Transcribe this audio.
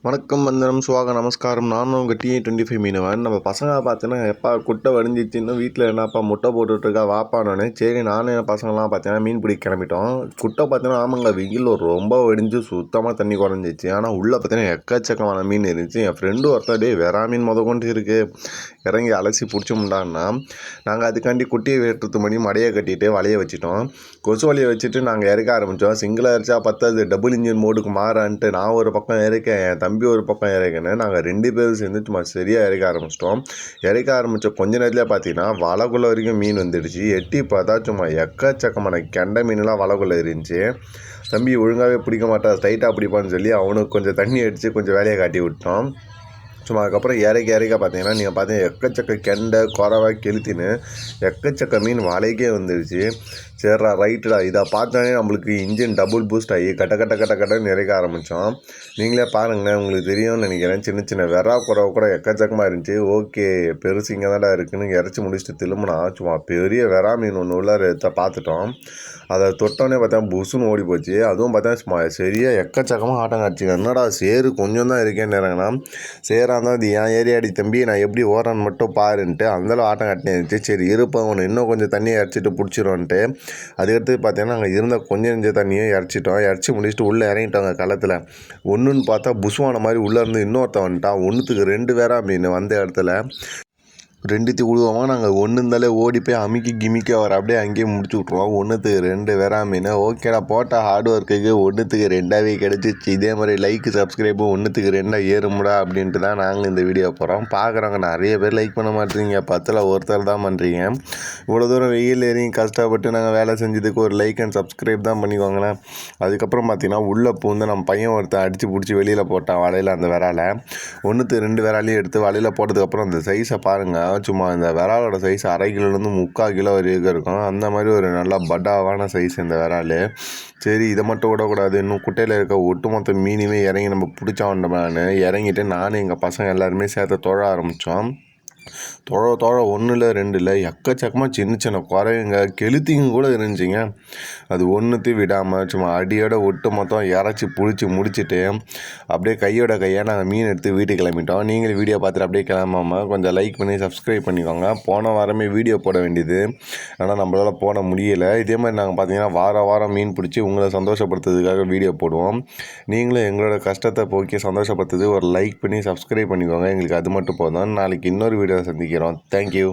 வணக்கம், வந்தனம், சுவாக நமஸ்காரம். நானும் உங்கள் டி25 மீனவன். நம்ம பசங்க பார்த்தீங்கன்னா, எப்பா குட்டை வடிஞ்சிச்சின்னு வீட்டில் என்னப்பா முட்டை போட்டுட்ருக்கா வாப்பானோடனே, சரி நானும் என் பசங்களாம் பார்த்தீங்கன்னா மீன் பிடிக்க கிளம்பிட்டோம். குட்டை பார்த்தீங்கன்னா ஆமாங்க, வெயில் ரொம்ப வடிஞ்சு சுத்தமாக தண்ணி குறைஞ்சிச்சு. ஆனால் உள்ளே பார்த்தீங்கன்னா எக்கச்சக்கமான மீன் இருந்துச்சு. என் ஃப்ரெண்டு ஒருத்தர் வெறா மீன் கொண்டு இருக்குது, இறங்கி அலசி பிடிச்சோம்டான்னா, நாங்கள் அதுக்காண்டி குட்டியை வெட்டுறது பண்ணி மடையை கட்டிட்டு வலையை வச்சுட்டோம். கொசு வலையை வச்சுட்டு நாங்கள் இறக்க ஆரம்பித்தோம். சிங்கிளாக அரிச்சா பத்தாது, டபுள் இன்ஜின் மோடுக்கு மாறான்ட்டு நான் ஒரு பக்கம் இறக்கேன், என் தம்பி ஒரு பக்கம் இறக்கினேன். நாங்கள் 2 பேரும் சேர்ந்து சும்மா சரியாக இறக்க ஆரம்பிச்சிட்டோம். இறக்க ஆரம்பித்த கொஞ்ச நேரத்தில் பார்த்தீங்கன்னா வலைக்குள்ள வரைக்கும் மீன் வந்துடுச்சு. எட்டி பார்த்தா சும்மா எக்கச்சக்கமான கெண்டை மீன்லாம் வலைக்குள்ளே இருந்துச்சு. தம்பி ஒழுங்காகவே பிடிக்க மாட்டா, டைட்டாக பிடிப்பான்னு சொல்லி அவனுக்கு கொஞ்சம் தண்ணி அடித்து கொஞ்சம் வேலையை காட்டி விட்டோம். சும்மா அதுக்கப்புறம் இறக்க பார்த்தீங்கன்னா நீங்கள் பார்த்தீங்கன்னா எக்கச்சக்க கெண்டை குறவை கெளுத்தின்னு எக்கச்சக்க மீன் வலைக்கே வந்துடுச்சு. சரிடா ரைட்டுடா, இதை பார்த்தானே நம்மளுக்கு இன்ஜின் டபுள் பூஸ்ட் ஆகி கட்டன்னு இறக்க ஆரம்பித்தோம். நீங்களே பாருங்களேன், உங்களுக்கு தெரியும்னு நினைக்கிறேன். சின்ன சின்ன வெறா குறவை கூட எக்கச்சக்கமாக இருந்துச்சு. ஓகே, பெருசு இங்கே தான்டா இருக்குன்னு இறச்சி முடிச்சுட்டு திரும்பினா சும்மா பெரிய வெறா மீன் ஒன்று உள்ளார பார்த்துட்டோம். அதை தொட்டோன்னே பார்த்தா புசுன்னு ஓடி போச்சு. அதுவும் பார்த்தா சும்மா சரியாக எக்கச்சக்கமாக ஆட்டம் காட்சிங்க. என்னடா சேரு கொஞ்சம் தான் இருக்கேன்னு இறங்கினா, சேராக தான் இது என் ஏரியாடி தம்பி, நான் எப்படி ஓடுறேன்னு மட்டும் பாருன்ட்டு அந்தளவு ஆட்டம் காட்டினே இருந்துச்சு. சரி இருப்பேன், ஒன்று இன்னும் கொஞ்சம் தண்ணியை இறச்சிட்டு பிடிச்சிருவோன்ட்டு அதுக்கடுத்து பார்த்தீங்கன்னா நாங்கள் இருந்த கொஞ்சம் தண்ணியை இறச்சி முடிச்சுட்டு உள்ளே இறங்கிட்டோங்க களத்தில். ஒன்றுன்னு பார்த்தா புசுவான மாதிரி உள்ளே இருந்து இன்னொருத்தன் வந்துட்டான். ஒன்றுத்துக்கு 2 வேறா மீன் வந்த இடத்துல 2த்தையும் விடுவோமா, நாங்கள் ஒன்று இருந்தாலே ஓடி போய் அமுக்கி கிமிக்கி அவர் அப்படியே அங்கேயே முடிச்சு விட்ருவோம். 1த்துக்கு 2 வேறா மீன். ஓகேடா, போட்ட ஹார்ட் ஒர்க்குக்கு 1த்துக்கு 2ஆகவே கிடச்சிச்சு. இதே மாதிரி லைக் சப்ஸ்கிரைபும் 1த்துக்கு 2 ஏறுமுடா அப்படின்ட்டு தான் நாங்கள் இந்த வீடியோ போகிறோம். பார்க்குறவங்க நிறைய பேர் லைக் பண்ண மாட்டேறீங்க, 10ல் ஒருத்தர் தான் பண்ணுறீங்க. இவ்வளோ தூரம் வெயில் ஏறி கஷ்டப்பட்டு நாங்கள் வேலை செஞ்சதுக்கு ஒரு லைக் அண்ட் சப்ஸ்கிரைப் தான் பண்ணிக்கோங்களேன். அதுக்கப்புறம் பார்த்தீங்கன்னா உள்ளே பூந்து நம்ம பையன் ஒருத்தன் அடித்து பிடிச்சி வெளியில் போட்டான் வலையில். அந்த விரால 1த்துக்கு 2 விராலையும் எடுத்து வலையில் போட்டதுக்கப்புறம் அந்த சைஸை பாருங்கள். சும்மா இந்த விராலோட சைஸ் 1/2 கிலோலேருந்து 3/4 கிலோ வரைக்கும் இருக்கும். அந்த மாதிரி ஒரு நல்லா பட்டாவான சைஸ் இந்த விரால். சரி இதை மட்டும் விடக்கூடாது, இன்னும் குட்டையில் இருக்க ஒட்டுமொத்த மீனுமே இறங்கி நம்ம பிடிச்சாண்டோம்னு இறங்கிட்டு நானும் எங்கள் பசங்க எல்லாருமே சேர்த்து தொழ ஆரம்பித்தோம். தொழ 1 இல்லை 2 இல்லை, எக்கச்சக்கமாக சின்ன குறைங்க கெளுத்திங்க கூட இருந்துச்சிங்க. அது ஒன்றுத்தையும் விடாமல் சும்மா அடியோட ஒட்டு மொத்தம் இறச்சி பிடிச்சி முடிச்சுட்டு அப்படியே கையை நாங்கள் மீன் எடுத்து வீட்டுக்கு கிளம்பிட்டோம். நீங்களும் வீடியோ பார்த்துட்டு அப்படியே கிளம்பாமல் கொஞ்சம் லைக் பண்ணி சப்ஸ்கிரைப் பண்ணிக்கோங்க. போன வாரமே வீடியோ போட வேண்டியது, ஆனால் நம்மளால் போட முடியலை. இதே மாதிரி நாங்கள் பார்த்தீங்கன்னா வாரம் மீன் பிடிச்சி உங்களை சந்தோஷப்படுத்துறதுக்காக வீடியோ போடுவோம். நீங்களும் எங்களோட கஷ்டத்தை போக்கி சந்தோஷப்படுத்துறது ஒரு லைக் பண்ணி சப்ஸ்கிரைப் பண்ணிக்கோங்க. எங்களுக்கு அது மட்டும் போதும். நாளைக்கு இன்னொரு வீடியோ சந்திக்கிறோம். தேங்க்யூ.